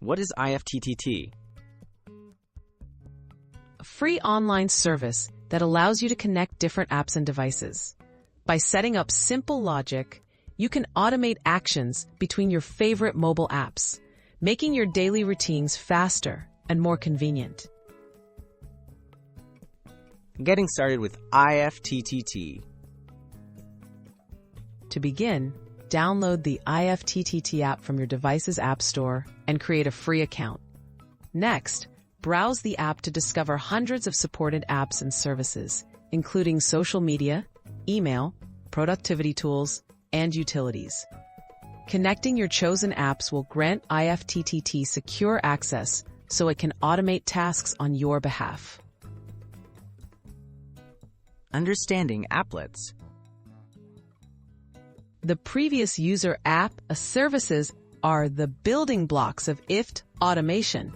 What is IFTTT? A free online service that allows you to connect different apps and devices. By setting up simple logic, you can automate actions between your favorite mobile apps, making your daily routines faster and more convenient. Getting started with IFTTT. To begin, download the IFTTT app from your device's app store and create a free account. Next, browse the app to discover hundreds of supported apps and services, including social media, email, productivity tools, and utilities. Connecting your chosen apps will grant IFTTT secure access so it can automate tasks on your behalf. Understanding Applets. The previous user app services are the building blocks of IFT automation.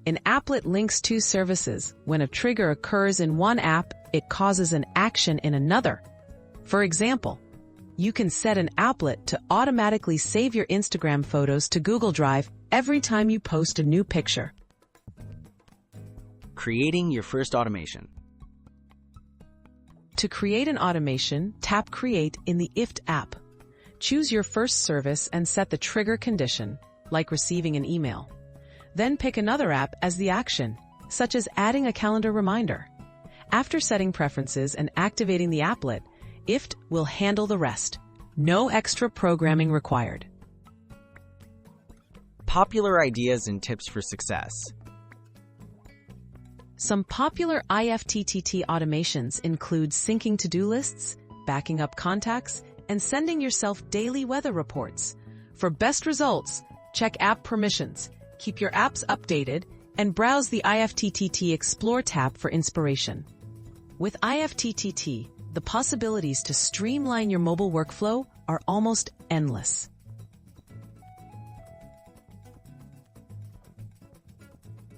An applet links two services. When a trigger occurs in one app, it causes an action in another. For example, you can set an applet to automatically save your Instagram photos to Google Drive every time you post a new picture. Creating your first automation. To create an automation, tap Create in the IFT app. Choose your first service and set the trigger condition, like receiving an email. Then pick another app as the action, such as adding a calendar reminder. After setting preferences and activating the applet, IFT will handle the rest. No extra programming required. Popular ideas and tips for success. Some popular IFTTT automations include syncing to-do lists, backing up contacts, and sending yourself daily weather reports. For best results, check app permissions, keep your apps updated, and browse the IFTTT Explore tab for inspiration. With IFTTT, the possibilities to streamline your mobile workflow are almost endless.